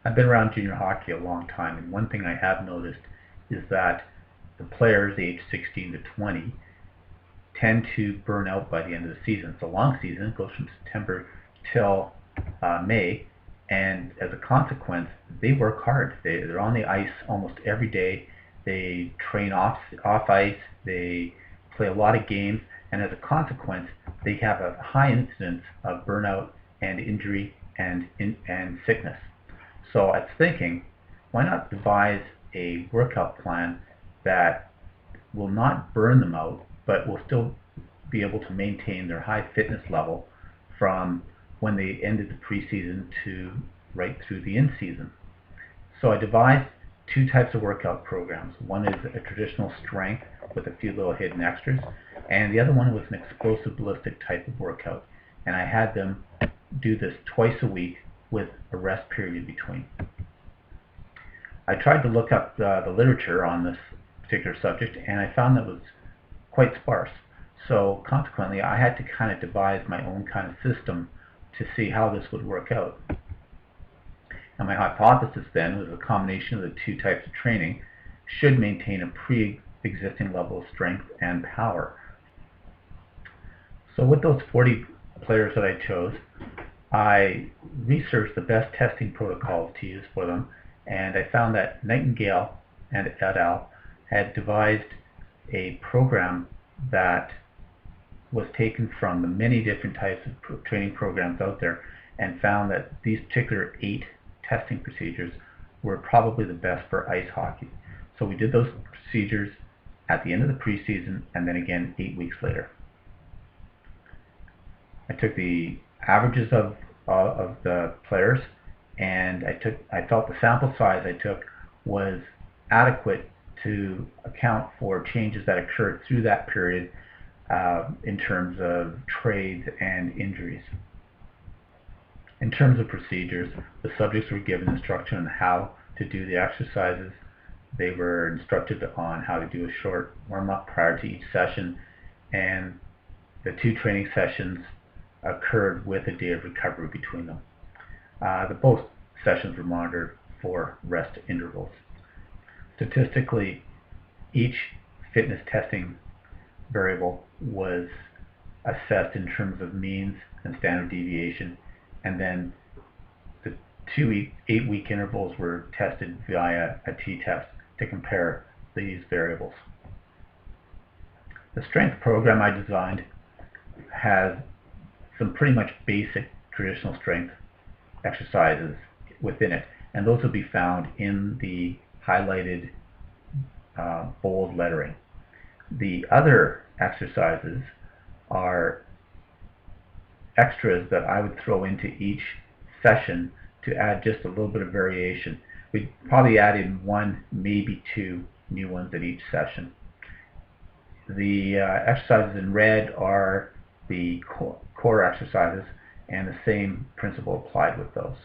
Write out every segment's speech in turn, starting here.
I've been around junior hockey a long time, and one thing I have noticed is that the players aged 16 to 20 tend to burn out by the end of the season. It's a long season. It goes from September till May, and as a consequence, they work hard. They're on the ice almost every day. They train off ice. They play a lot of games, and as a consequence, they have a high incidence of burnout and injury and sickness. So I was thinking, why not devise a workout plan that will not burn them out, but will still be able to maintain their high fitness level from when they ended the preseason to right through the in-season. So I devised two types of workout programs. One is a traditional strength with a few little hidden extras, and the other one was an explosive ballistic type of workout. And I had them do this twice a week with a rest period between. I tried to look up the literature on this particular subject, and I found that it was quite sparse. So consequently, I had to kind of devise my own kind of system to see how this would work out. And my hypothesis then was a combination of the two types of training should maintain a pre-existing level of strength and power. So with those 40 players that I chose, I researched the best testing protocols to use for them, and I found that Nightingale and et al. Had devised a program that was taken from the many different types of training programs out there and found that these particular 8 testing procedures were probably the best for ice hockey. So we did those procedures at the end of the preseason and then again 8 weeks later. I took the averages of the players, and I felt the sample size I took was adequate to account for changes that occurred through that period in terms of trades and injuries. In terms of procedures, the subjects were given instruction on how to do the exercises. They were instructed on how to do a short warm-up prior to each session, and the 2 training sessions occurred with a day of recovery between them. Both sessions were monitored for rest intervals. Statistically, each fitness testing variable was assessed in terms of means and standard deviation, and then the 2 8-week intervals were tested via a t-test to compare these variables. The strength program I designed has some pretty much basic traditional strength exercises within it, and those will be found in the highlighted bold lettering. The other exercises are extras that I would throw into each session to add just a little bit of variation. We'd probably add in 1, maybe 2 new ones at each session. The exercises in red are the core exercises, and the same principle applied with those.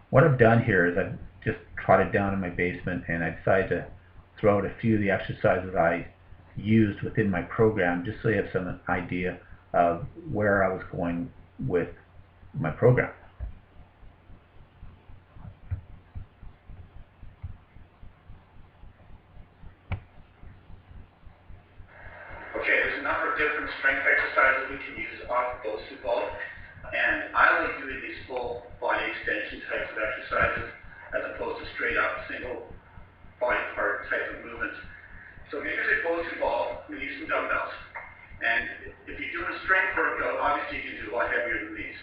What I've done here is I've just trotted down in my basement and I decided to throw out a few of the exercises I used within my program, just so you have some idea of where I was going with my program. Okay, there's a number of different strength exercises we can use off of BOSU, and I like doing these full body extension types of exercises as opposed to straight up single body part type of movements. So if you use a BOSU ball, we use some dumbbells. And if you're doing a strength workout, obviously you can do a lot heavier than these.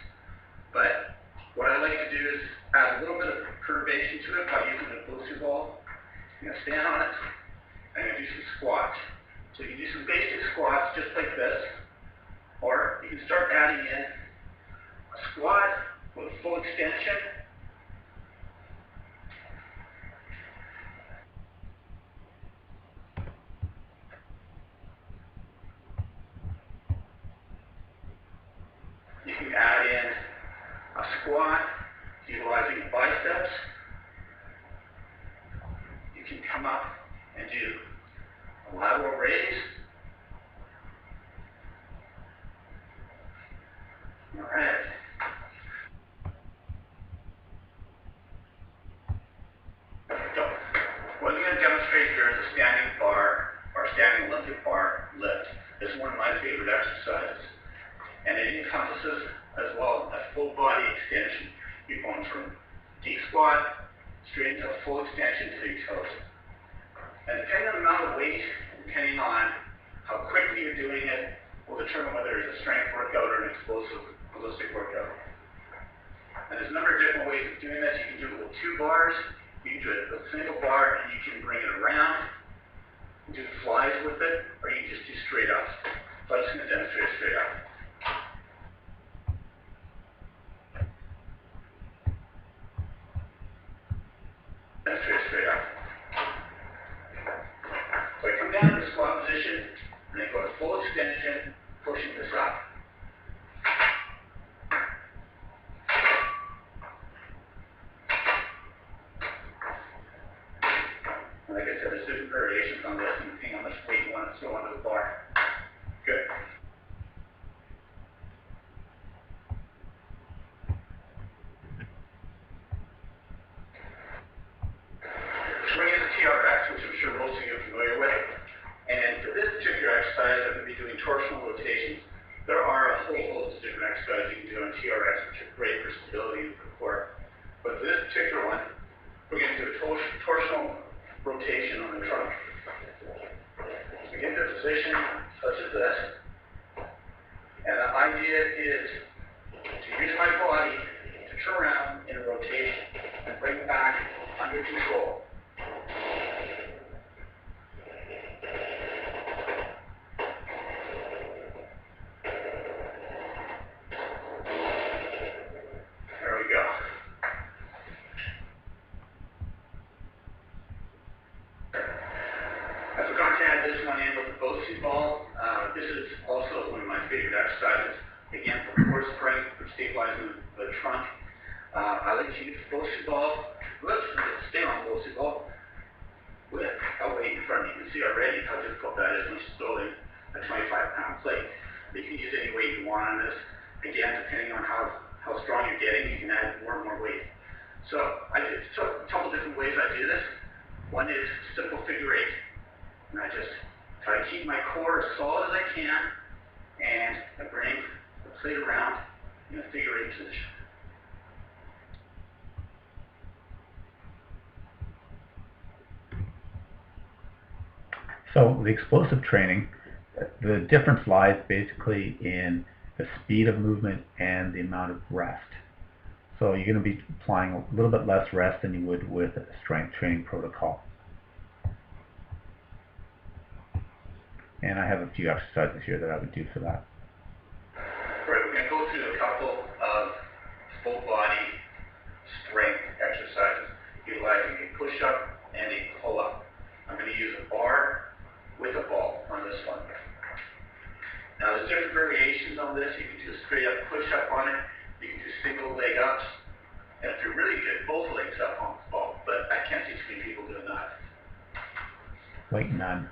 But what I like to do is add a little bit of curvation to it by using a BOSU ball. I'm going to stand on it, and I'm going to do some squats. So you can do some basic squats just like this, or you can start adding in a squat with a full extension. You can add in a squat utilizing the biceps. You can come up and do a lateral raise. All right. body extension. You're going from deep squat straight into a full extension to your toes. And depending on the amount of weight, depending on how quickly you're doing it, will determine whether it's a strength workout or an explosive ballistic workout. And there's a number of different ways of doing this. You can do it with 2 bars, you can do it with a single bar, and you can bring it around, do flies with it, or you can just do straight up. So I'm just going to demonstrate straight up. Demonstrate straight up. So I come down to the squat position, and I go to full extension, pushing this up. And like I said, there's different variations on this, and depending on how much weight you want to throw onto the bar. Good. Swing is a TRX, which I'm sure most of you are familiar with. And for this particular exercise, I'm going to be doing torsional rotations. There are a whole host of different exercises you can do on TRX, which are great for stability of the core. But for this particular one, we're going to do a torsional rotation on the trunk. We get into a position such as this. And the idea is to use my body to turn around in a rotation and bring it back under control. There we go. I forgot to add this one in with the BOSU ball. This is also one of my favorite exercises. Again, for core strength, for stabilizing the trunk. I like to use the BOSU ball. Let's stay on BOSU ball with a weight in front. You can see already how difficult that is when she's building a 25-pound plate. But you can use any weight you want on this. Again, depending on how strong you're getting, you can add more and more weight. So I did a couple different ways I do this. One is simple figure 8. And I just try to keep my core as solid as I can, and I bring the plate around in a figure 8 position. So the explosive training, the difference lies basically in the speed of movement and the amount of rest. So you're going to be applying a little bit less rest than you would with a strength training protocol. And I have a few exercises here that I would do for that. Right, we're going to go through a couple of full body strength exercises utilizing a push-up and a pull-up. I'm going to use a bar with a ball on this one. Now there's different variations on this. You can do a straight up push-up on it. You can do single leg ups. And if you're really good, both legs up on the ball. But I can't see too many people doing that. Like none.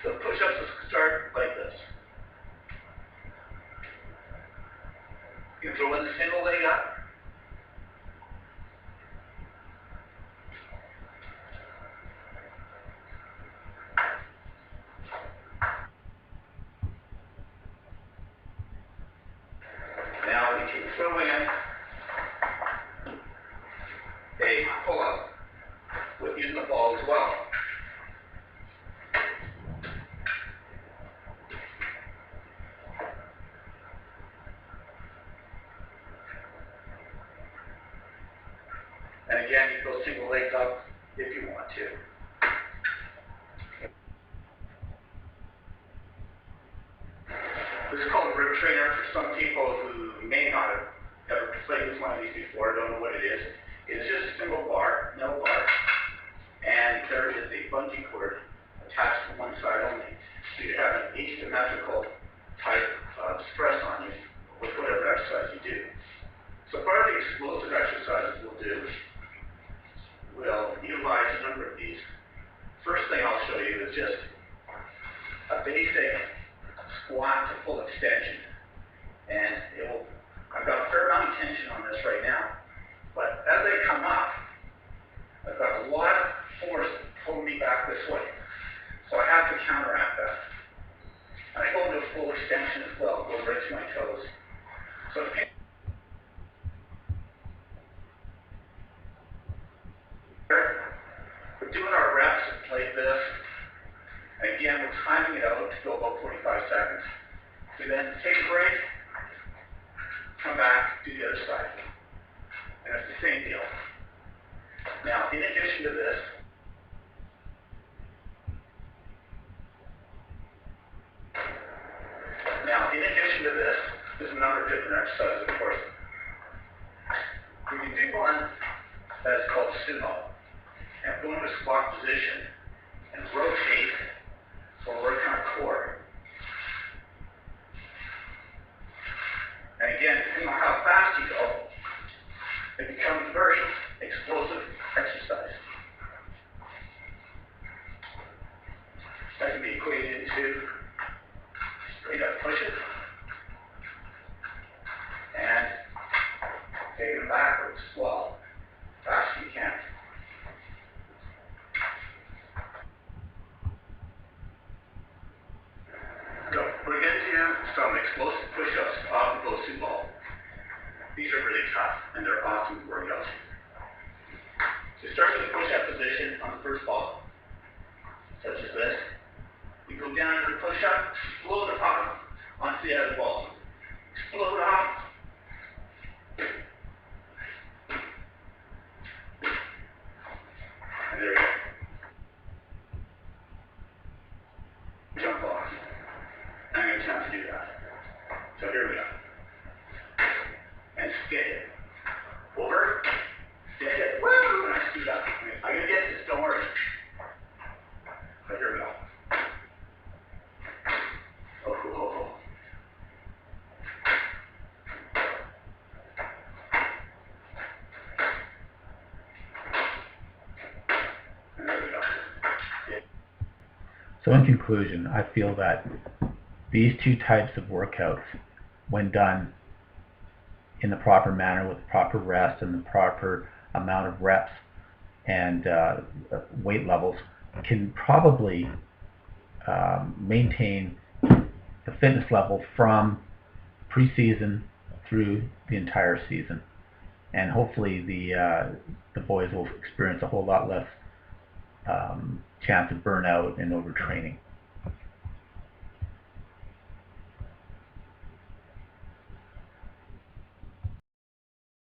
So push-ups will start like this. You can throw in the single leg up. Now we can throw in a pull-up with using the ball as well. And again, you go single legs up if you want to. This is called a rib trainer for some people who may not have ever played with one of these before, don't know what it is. It's just a single bar, no bar, and there is a bungee cord attached to one side only. So you have an asymmetrical type of stress on you with whatever exercise you do. So part of the explosive exercises we'll do, we'll utilize a number of these. First thing I'll show you is just a basic squat to full extension. And I've got a fair amount of tension on this right now, but as I come up, I've got a lot of force pulling me back this way. So I have to counteract that. And I go into a full extension as well, go right to my toes. So do the other side. And it's the same deal. Now, in addition to this, there's a number of different exercises, of course. We can do one that is called sumo, and go into squat position and rotate or work on our core. And again, depending on how fast you go, it becomes a very explosive exercise. That can be equated into straight up pushes and take them backwards, well, fast as you can. So we're going to do some explosive push-ups off the Bosu ball. These are really tough and they're awesome workouts. So start with a push-up position on the first ball, such as this. You go down into the push-up, explode off onto the other ball. Explode off. And there you go. Jump off. I'm going to attempt to do that. So here we go. And skid it. Over. Skid it. Woo! And I speed up. I'm going to get this, don't worry. So here we go. Oh, oh, oh. And there we go. So in conclusion, I feel that these two types of workouts, when done in the proper manner with proper rest and the proper amount of reps and weight levels, can probably maintain the fitness level from preseason through the entire season. And hopefully the boys will experience a whole lot less chance of burnout and overtraining.